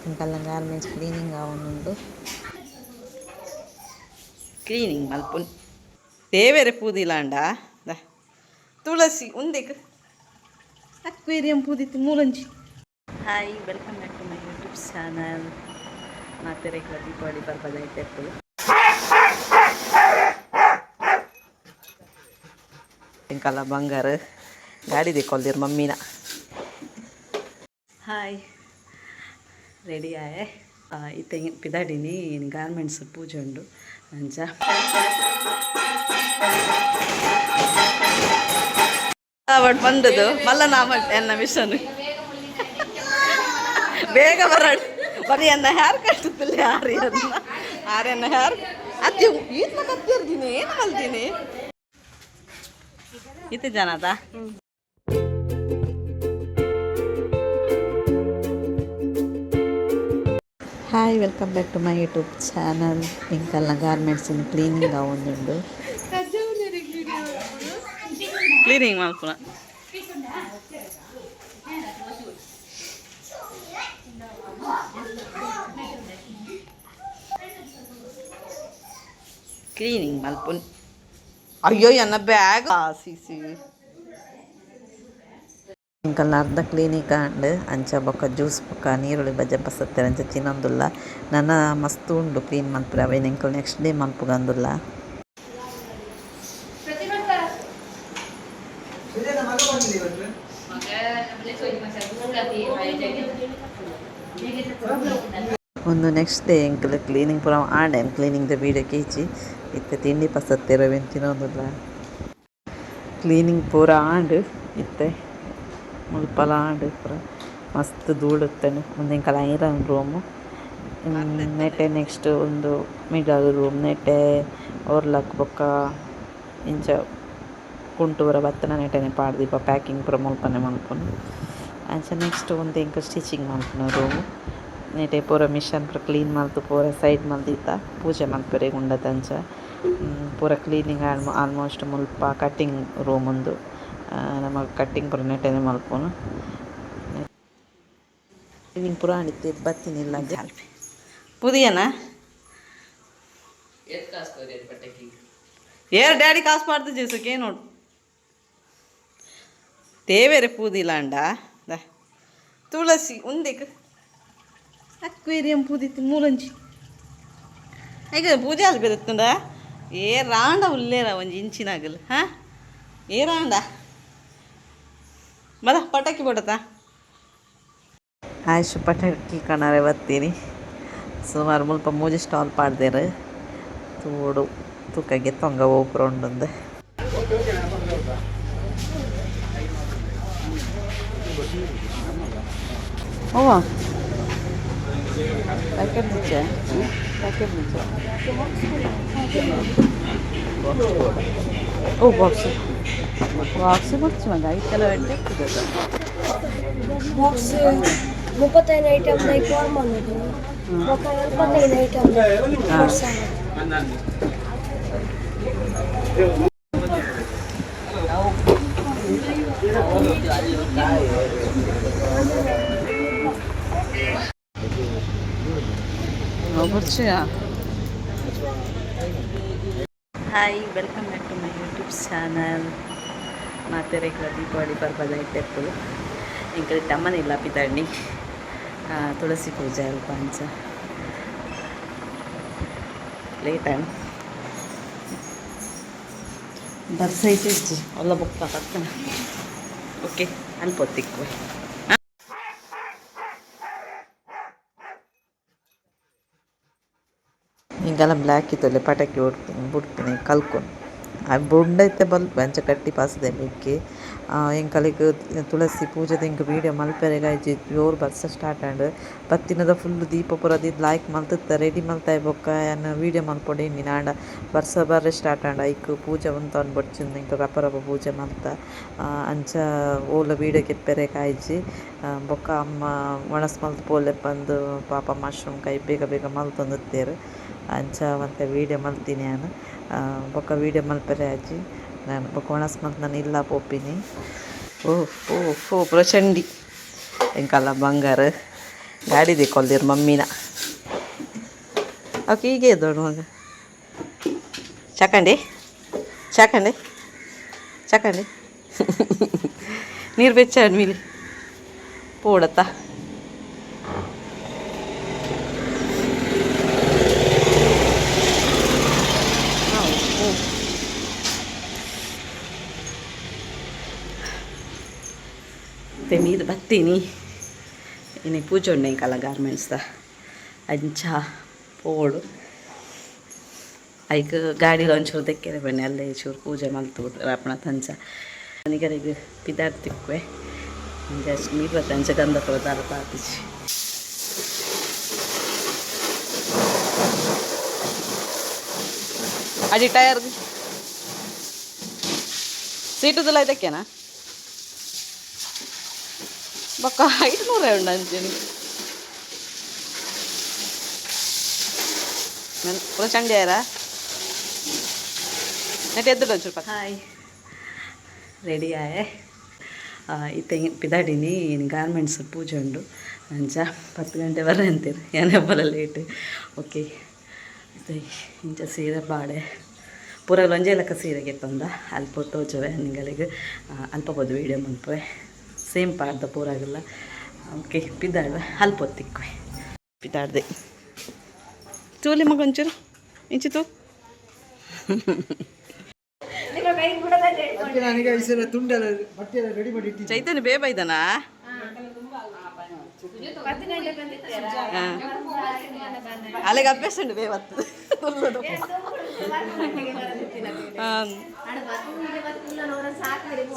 ఇంకల్లా garments cleaning అవునుండు cleaning మల్పు దేవేరే పూదిలాండా ತುಳಸಿ ಒಂದೇ ಅಕ್ವೇರಿಯಂ ಪೂದಿತ್ತು ಮೂಲಂಚಿ. Hi, welcome back to my YouTube channel. ಮತ್ತೆ ರೇಖಾ ದೀಪಾವಳಿ ಬರ್ಬದೈತೆ ಎಪ್ಪಳು ಇಂಕಲ್ಲ ಬಂಗಾರ ಗಾಡಿ ದೇಕೊಲ್ದಿರ್ ಮಮ್ಮಿನ. ಹಾಯ್, ರೆಡಿ ಆಯೆ ಇತ್ತೆ ಪಿದಾಡಿನಿ ಗಾರ್ಮೆಂಟ್ಸ್ ಪೂಜೆ ಉಂಡು ಅಂಚ ಅವಳು ಬಂದದು ಮಲ್ಲ ಎನ್ನ ಮಿಷನ್ ಬೇಗ ಬರಡು ಬರೀ ಎನ್ನ ಹೇರ್ ಕಟ್ಟುತ್ತಿಲ್ಲ ಆರ್ಯನ್ನ ಹೇರ್ ಅತ್ತಿ ಈತ ಕತ್ತಿರ್ತೀನಿ ಏನು ಮಲ್ತೀನಿ ಇತ್ತು ಜನದ. Hi, welcome back to my YouTube channel. ಇಂಕಲ್ಲ ಗಾರ್ಮೆಂಟ್ಸಿನ ಕ್ಲೀನಿಂಗ್ ಅವೊಂದುಂಡು ಕ್ಲೀನಿಂಗ್ ಮಾಡ್ಕೊಳ ಕ್ಲೀನಿಂಗ್ ಮಲ್ಪುನ್. ಅಯ್ಯೋ ಎನ್ನ ಬ್ಯಾಗ್ ಸಿಸಿ ಇಂಕಲ್ನ ಅರ್ಧ ಕ್ಲೀನಿಂಗ್ ಕಾಂಡ್ ಅಂಚ ಬೊಕ್ಕ ಜ್ಯೂಸ್ ಬೊಕ್ಕ ನೀರುಳ್ಳಿ ಬಜ್ಜೆ ಬಸತ್ತೇನೆ ಅಂಚ ತಿನ್ನೊಂದುಲ್ಲ. ನನ್ನ ಮಸ್ತ್ ಉಂಡು ಕ್ಲೀನ್ ಮಲ್ಪುರ ಅವೇನು ಇಂಕಲ್ ನೆಕ್ಸ್ಟ್ ಡೇ ಮಲ್ಪುಗಂದುಲ್ಲ. ಒಂದು ನೆಕ್ಸ್ಟ್ ಡೇ ಎಂಕಲ್ ಕ್ಲೀನಿಂಗ್ ಪೂರ ಆಂಡೇನು ಕ್ಲೀನಿಂಗ್ದ ವೀಡಿಯೋ ಕೇಚಿ ಇತ್ತೆ ತಿಂಡಿ ಪಸತ್ತೇರವೇನು ತಿನ್ನೋದಿಲ್ಲ. ಕ್ಲೀನಿಂಗ್ ಪೂರ ಆಂಡ್ ಇತ್ತೆ ಮುಲ್ಪಲ ಆಂಡ್ ಪೂರ ಮಸ್ತ್ ಧೂಳುತ್ತೇನೆ. ಒಂದು ಎಂಕಲ್ ಐರನ್ ರೂಮು ನೆಟ್ಟೆ ನೆಕ್ಸ್ಟ್ ಒಂದು ಮಿಡಲ್ ರೂಮ್ ನೆಟ್ಟೆ ಓರ್ಲಕ್ ಬೊಕ್ಕ ಇಂಚ ಕುಂಟೂರ ಬತ್ತನ ನೆಟ್ಟನೆ ಪಾಡ್ದೀಪ ಪ್ಯಾಕಿಂಗ್ ಪೂರ ಮುಲ್ಪನೆ ಮಲ್ಪುನು ಅಂಚ ನೆಕ್ಸ್ಟ್ ಒಂದು ಎಂಕ ಸ್ಟಿಚಿಂಗ್ ಮಲ್ಪುನ ರೂಮು ನೆಟೆ ಪೂರ ಮಿಷನ್ ಪೂರ ಕ್ಲೀನ್ ಮಲ್ತು ಪೂರ ಸೈಡ್ ಮಲ್ದಿತ್ತ ಪೂಜೆ ಮಲ್ಪೆರೆಗೆ ಉಂಡದಂಚ ಪೂರ ಕ್ಲೀನಿಂಗ್ ಆಲ್ಮೋಸ್ಟ್ ಮುಲ್ಪ ಕಟ್ಟಿಂಗ್ ರೂಮ್ ಒಂದು ನಮಗೆ ಕಟ್ಟಿಂಗ್ ಪೂರ ನೆಟ್ಟನೆ ಮಲ್ಪುನು. ಕ್ಲೀನಿಂಗ್ ಪೂರ ಆಡಿತ್ತೆ ಬತ್ತಿನಿಲ್ಲ ಜಾಲ್ಪೆ ಪುದಿಯನಾ ಏರ್ ಡ್ಯಾಡಿ ಕಾಸು ಪಾಡ್ದು ಜೀಸಕ್ಕೆ ನೋಡು ದೇವೇರೆ ಪೂದಿಲಾಂಡ ತುಳಸಿ ಒಂದೇ ಅಕ್ವೇರಿಯಂ ಪೂದಿತ್ತು ಮೂಲಂಚಿ ಈಗ ಪೂಜೆ ಅಲ್ಲಿ ಬರುತ್ತಂಡ ಏ ರಾಂಡ ಉಲ್ಲೇರ ಒಂಜಿ ಇಂಚಿನಾಗಲ್ಲ ಹಾಂ ಏ ರಾಂಡ ಬದ ಪಟಾಕಿ ಬಿಡತ್ತಾ ಆಯ್ತು ಪಟಾಕಿ ಕಣಾರೆ ಬರ್ತೀನಿ. ಸುಮಾರು ಮುಲ್ಪ ಮೂಜಿ ಸ್ಟಾಲ್ ಪಾಡ್ದೇರು ತೋಡು ತೂಕಗೆ ತೊಂಗ ಹೋಗ್ರೊಂಡು ಓ ಪ್ಯಾಕೆಟ್ ಮುಂಚೆ ಪ್ಯಾಕೆಟ್ ಮುಂಚೆ ಓ ಬಾಕ್ಸ್ ಬಾಕ್ಸ್ ಬರ್ಚು ಮಗ ಇದಕ್ಕೆಲ್ಲ ವೆಂಟೆ ಬಾಕ್ಸ್ 35 ಐಟಮ್ ಫಾರ್ಮ್ ಅನ್ನೋದು 25 item hi, welcome back to my YouTube channel. ಮತ್ತೆ ರೇಖಾ ದೀಪಾವಳಿ ಬರ್ಬದೈತೆ ಎಪ್ಪಳು ಇಂಕಲ್ ಟಮ್ಮನಿಲ್ಲ ಪಿತಾಂಡಿ ತುಳಸಿ ಪೂಜೆ ಅಲ್ಪ ಅಂಚ ಲೇಟ್ ಆ್ಯಂಡ್ ಬರ್ಸೈತೆ ಇಜ್ಜಿ ಒಲ್ಲ ಬೊಕ್ಕ ಪಕ್ಕನ ಓಕೆ ಅನ್ಪೊತ್ತಿಕ್ವೆ ಹಿಂಗೆಲ್ಲ ಬ್ಲ್ಯಾಕ್ ಇತ್ತಲ್ಲ ಪಟಾಕಿ ಬಿಡ್ತೀನಿ ಕಲ್ಕೊಂಡು ಆ ಬುಂಡೈತೆ ಬಲ್ಪ್ ಅಂಚ ಕಟ್ಟಿ ಪಾಸದೆ ಬೇಕಿ ಎಂಕಲಿಗೆ ತುಳಸಿ ಪೂಜೆದ ಇಂಕ ವೀಡಿಯೋ ಮಲ್ಪೆರೆಗ ಇಜ್ಜಿ ಜೋರು ಬರ್ಸ ಸ್ಟಾರ್ಟ್ ಆಂಡ್ ಬತ್ತಿನದ ಫುಲ್ಲು ದೀಪ ಪುರದಿದ್ದು ಲಾಯ್ಕ್ ಮಲ್ತಿತ್ತ ರೆಡಿ ಮಲ್ತಾಯಿ ಬೊಕ್ಕ ಅನ್ನ ವೀಡಿಯೋ ಮಲ್ಪೊಡೆ ನೀನು ಆಂಡ ಬರ್ಸ ಬರ್ರೆ ಸ್ಟಾರ್ಟ್ ಆಂಡ ಐಕ್ ಪೂಜೆ ಉಂತ ಅನ್ಬಡ್ಚಿಂದು ಇಂಕ ರಪ ರಪ ಪೂಜೆ ಮಲ್ತ ಅಂಚ ಓಲ ವೀಡಿಯೋ ಕೆಪ್ಪೆರೆ ಕಾಯ್ಜಿ ಬೊಕ್ಕ ಅಮ್ಮ ಒಣಸ್ ಮಲ್ತು ಪೋಲೆ ಬಂದು ಪಾಪ ಮಶ್ರೂಮ್ ಕೈ ಬೇಗ ಬೇಗ ಮಲ್ತೊಂದುತ್ತೇರು ಅಂಚ ಮತ್ತು ವೀಡಿಯೋ ಮಲ್ತೀನಿ ನಾನು ಬೊಕ್ಕ ವೀಡಿಯೋ ಮಲ್ಪರೆ ಆಜಿ ನಾನು ಬೊಕ್ಕ ಒಣಸ್ ಮಲ್ತು ನಾನು ಇಲ್ಲ ಪೋಪಿನಿ ಓ ಓ ಓ ಪ್ರಚಂಡಿ ಎಂಕಲ್ಲ ಬಂಗಾರ ಗಾಡಿ ದೇಕೊಲ್ದಿರು ಮಮ್ಮಿನ ಓಕೆ ಹೀಗೆ ದೊಡ್ಡ ಮಗ ಚಾಕಂಡಿ ಚಾಕಂಡಿ ಚಾಕಂಡಿ ನೀರು ಬೆಚ್ಚಾಡು ಮೀಲಿ ಪೋಡತ್ತಾ ಮೀದು ಬತ್ತೀನಿ ಇನ್ನು ಪೂಜೆ ಉಂಡೆ ಕಲ ಗಾರ್ಮೆಂಟ್ಸ್ದ ಅಂಚ ಪೋಡು ಐಕ್ ಗಾಡಿలో ಒಂಚೂರು ತೆಕ್ಕೆರೆ ಬನ್ನಿ ಅಲ್ಲೇ ಚೂರು ಪೂಜೆ ಮಲ್ತು ರಾಪಣ ತಂಚ ನನಗರಿಗೆ ಪಿದಾಡ್ ತಿಕ್ಕುವೆ ಜಸ್ಟ್ ಮೀರು ತಂಚ ಗಂಧ ಪ್ರದಾರ ಪಾತಿಸಿ ಅಡಿ ಟಯರ್ ಸೀಟುದಲ್ಲ ಇದಕ್ಕೇನಾ ಬಕ್ಕ 500 ಉಂಡು ಅಂಚೆನಿ ಪೂರ ಚಂಡಿ ಆಯ್ರಾ ನೆಟ್ ಎದ್ದುಡು ಒಂಚೂರು ಪಕ್ಕ ಹಾಯ್ ರೆಡಿ ಆಯೆ ಇತ್ತೆ ಪಿದಾಡಿನಿ ಇನ್ನು ಗಾರ್ಮೆಂಟ್ಸ್ ಪೂಜೆ ಉಂಡು ಅಂಚ 10 ಗಂಟೆ ಬರ್ರೆ ಅಂತೀರಿ ಏನೆಬ್ಬಲ ಲೇಟ್ ಓಕೆ ಇತ್ತೆ ಇಂಚ ಸೀರೆ ಬಾಡೆ ಪೂರಗಳು ಒಂಜೇ ಲೆಕ್ಕ ಸೀರೆಗೆ ತಂದ ಅಲ್ಪ ತೋಚವೆ ನಿಂಗಳಿಗೆ ಅಲ್ಪ ಬೋದು ವೀಡಿಯೋ ಮಲ್ಪವೆ ಸೇಮ್ ಪಾಡ್ದ ಪೂರಾಗಲ್ಲ ಓಕೆ ಪಿದಾಡುವೆ ಅಲ್ಪ ಹೊತ್ತಿಕ್ವೆ ಪಿದಾಡ್ದೆ ಚೂಲಿ ಮಗ ಒಂಚೂರು ಇಂಚಿತು ಚೈತನ್ಯ ಬೇಬ ಇದ್ದಾನಾ ಅಲ್ಲಿಗೆ ಅಭ್ಯಾಸ ಉಂಟು ಬೇವತ್ತು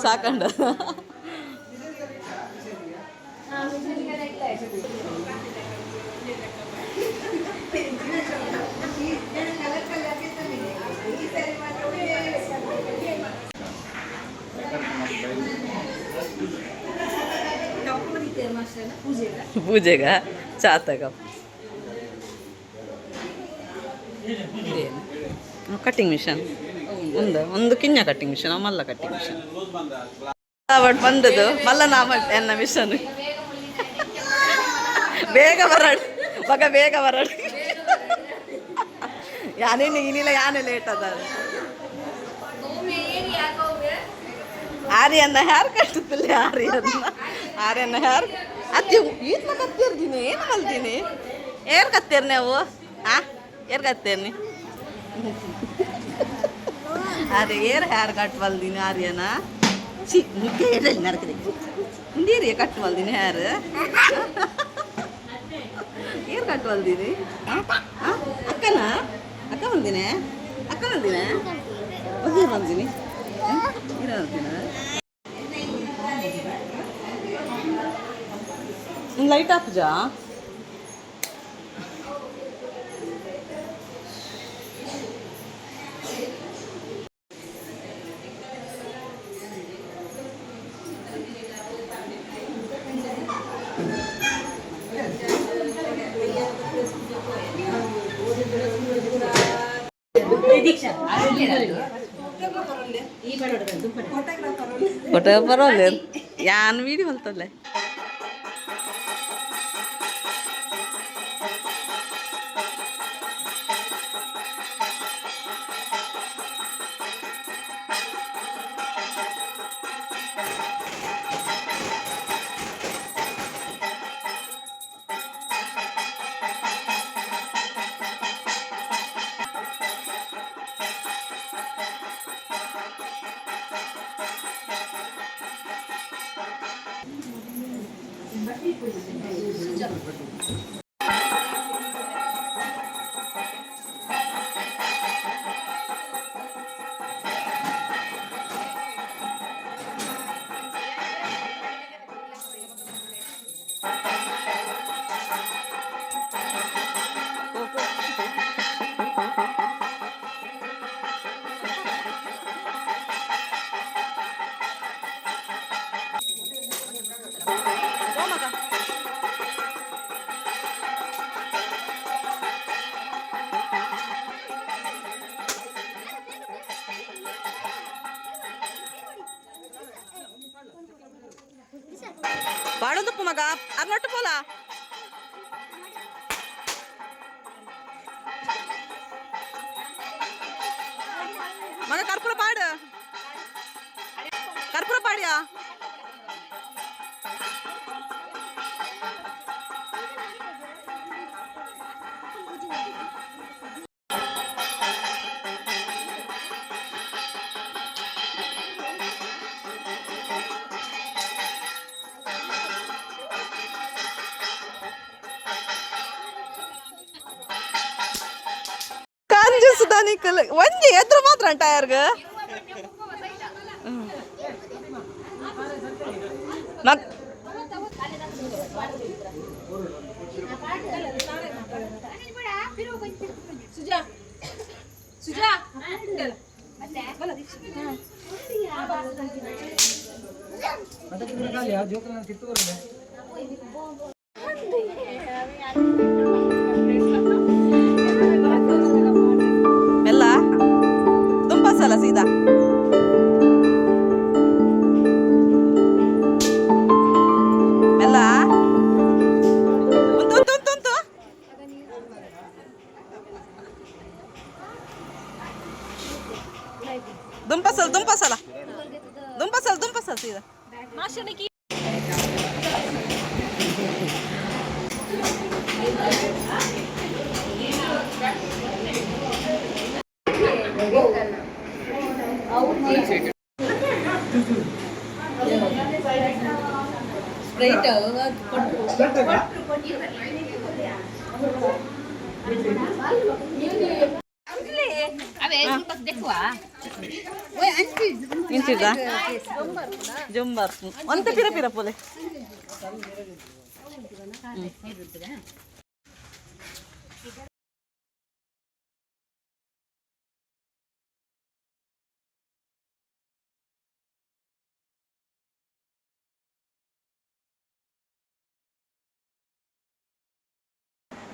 ಸಾಕಂಡ ಪೂಜೆಗ ಚಾತಗ ಕಟ್ಟಿಂಗ್ ಮಿಷನ್ ಒಂದು ಕಿಂಜ ಕಟ್ಟಿಂಗ್ ಮಿಷನ್ ಮಲ್ಲ ಕಟ್ಟಿಂಗ್ ಮಿಷನ್ ಬಟ್ ಬಂದದು ಮಲ್ಲ ಎನ್ನ ಮಿಷನ್ ಬೇಗ ಬರಡು ಮಗ ಬೇಗ ಬರಡು ಯಾನೇನು ಏನಿಲ್ಲ ಯಾನೇ ಲೇಟ್ ಅದ ಆರ್ಯನ್ನ ಹೇರ್ ಕಟ್ಟುತ್ತಿಲ್ಲ ಆರ್ಯನ್ನ ಹೇರ್ ಅತ್ತಿ ಈತ್ನ ಕತ್ತಿರ್ತೀನಿ ಏನು ಮಲ್ತೀನಿ ಏರ್ ಕತ್ತೀರಿ ನೀವು ಏರ್ ಕತ್ತೀರ್ನಿ ಅರೆ ಏರ್ ಹೇರ್ ಕಟ್ ಬಲ್ದಿನಿ ಆರ್ಯನ ಸಿ ಮುಖ್ಯ ಹೇಳಿ ನರಕದೆ ಹಿಂದೀರಿ ಕಟ್ ಬಲ್ದಿನಿ ಹೇರ್ ಏರ್ ಕಟ್ ಬಲ್ದಿನಿ ಅಕ್ಕನ ಅಕ್ಕ ಬಂದಿನಿ ಅಕ್ಕ ಬಂದಿನ ಬಗ್ಗೆ ಬಂದಿನಿ ಲೈಟ್ ಆಫ್ ಜಾ ಫೋಟೋಗ್ರಾಫರ್ ಯಾನ್ ವೀಡಿಯೋ ಹೊಲ್ತಲ್ಲೇ ಬಾಡೋದಪ್ಪ ಮಗ ಅರ್ನೊಟ್ಟು ಪೋಲ ಮಗ ಕರ್ಪೂರ ಪಾಡು ಕರ್ಪೂರ ಪಾಡ್ಯಾ ಕಂಜುಸುದಾನಿಕಲ್ ಒಂಜಿ ಎದ್ರು ಮಾತ್ರ ಟಯರ್ಗ ಮೆಲ್ಲ ದುಂಬಸಲ ಸೀದಾ ಮೆಲ್ಲ ಉಂತು ಉಂತು ಉಂತು ಉಂತು ದುಂಪಸಲ ದುಂಪಸಲ ದುಂಪಸಲ ದುಂಪಸಲ ಸೀದಾ ಇಂಚಿದ ಜೊಂಬರ್ ಒಂತ ಪಿರ ಪಿರ ಪೋಲೆ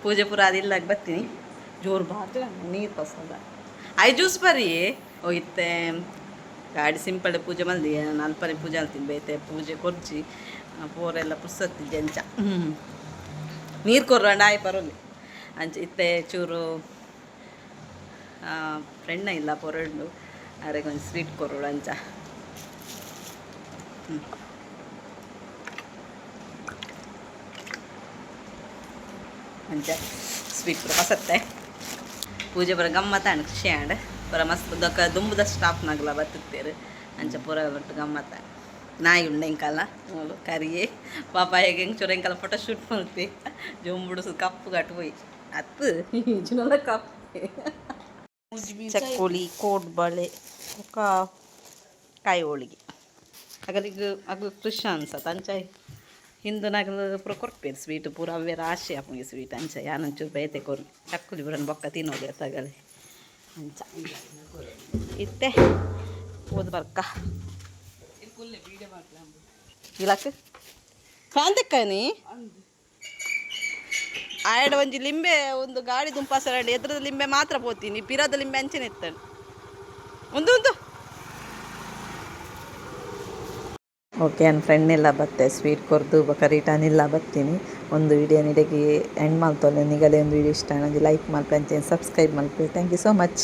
ಪೂಜೆ ಪೂರ ಅದಿಲ್ಲಾಗ ಬರ್ತೀನಿ ಜೋರು ಬಾರ್ದು ನೀರು ಪಸಂದ ಐ ಜ್ಯೂಸ್ ಬರ್ರಿ ಹೋಯ್ತೆ ಗಾಡಿ ಸಿಂಪಲ್ ಪೂಜೆ ಮಂದಿ ಅಲ್ಪನೆ ಪೂಜೆ ಅಂತೀನಿ ಬೇತೆ ಪೂಜೆ ಕೊರ್ಜಿ ಪೋರೆಲ್ಲ ಪುಸ್ತತಿ ಜಂಚ ನೀರು ಕೊರ್ರಂಡ ಆಯ್ ಬರೋಲಿ ಅಂಚ ಇತ್ತೆ ಚೂರು ಫ್ರೆಂಡ್ನ ಇಲ್ಲ ಪೊರಡು ಅರೆಗೆ ಒಂದು ಸ್ವೀಟ್ ಕೊರೋಡು ಅಂಚ ಅಂಚ ಸ್ವೀಟ್ ಪೂರ ಪಸತ್ತೆ ಪೂಜೆ ಪೂರ ಗಮ್ಮತ್ತ ಅಣ್ಣ ಖುಷಿ ಆಂಡ್ ಪೂರ ಮಸ್ತ್ ದೊಕ್ಕ ದುಂಬುದ ಸ್ಟಾಪ್ನಾಗಲ ಬತ್ತುತ್ತೇರು ಅಂಚ ಪೂರ ಒಟ್ಟು ಗಮ್ಮತ್ತ ನಾಯಿ ಉಂಡೆ ಎಂಕಲ್ಲ ಕರಿಯೇ ಪಾಪ ಹೇಗೆ ಹೆಂಗೆ ಚೂರ ಎಂಕಲ್ಲ ಫೋಟೋ ಶೂಟ್ ಮಾಡ್ತಿ ಜೊಂಬುಡುಸು ಕಪ್ಪು ಕಟ್ಟು ಹೋಯ್ ಅತ್ತು ಈಜಿನಲ್ಲ ಕಪ್ಪು ಚಕ್ಕೋಳಿ ಕೋಡ್ಬಳೆ ಕಾಯಿ ಹೋಳಿಗೆ ಹಾಗಾದ್ರೆ ಅದು ಕೃಷ್ಣ ಅನ್ಸತ್ತೆ ಅಂಚ ಹಿಂದು ನಗಲು ಪೂರ ಕೊರ್ಪೇರು ಸ್ವೀಟ್ ಪೂರ ಅವೇ ರಾಶಿ ಅಪ್ಪಗೆ ಸ್ವೀಟ್ ಅಂಚ ಯಾನಂಚೂರು ಬೇತೆ ಕೊರ್ಲಿ ಚಕ್ಕುಲಿ ಬರೋಣ ಬೊಕ್ಕ ತಿನ್ನೋದು ತಗಲಿ ಅಂಚ ಇತ್ತೆ ಓದ್ ಬರ್ಕ ಇಲಕ್ ಫ್ಯಾನ್ ತೆಕ್ಕನಿ ಆಯಡ ಒಂಜಿ ಲಿಂಬೆ ಒಂದು ಗಾಡಿ ದುಂಪಾಸರಡಿ ಎದ್ರದ ಲಿಂಬೆ ಮಾತ್ರ ಪೋತೀನಿ ಪಿರದ ಲಿಂಬೆ ಅಂಚನೆ ಎತ್ತಾನೆ ಒಂದು ಒಂದು ಓಕೆ ನನ್ನ ಫ್ರೆಂಡ್ನೆಲ್ಲ ಬತ್ತೆ ಸ್ವೀಟ್ ಕೊರ್ದು ರಿಟರ್ನ್ ಬರ್ತೀನಿ ಒಂದು ವಿಡಿಯೋ ನಿಡಗೆ ಎಂಡ್ ಮಾಡ್ತೋಲೆ ನಿಗಲೇ ಒಂದು ವಿಡಿಯೋ ಇಷ್ಟ ನನಗೆ ಲೈಕ್ ಮಾಡ್ಕೊಂಡು ಸಬ್ಸ್ಕ್ರೈಬ್ ಮಾಡ್ಕೊಳ್ಳಿ ಥ್ಯಾಂಕ್ ಯು ಸೋ ಮಚ್.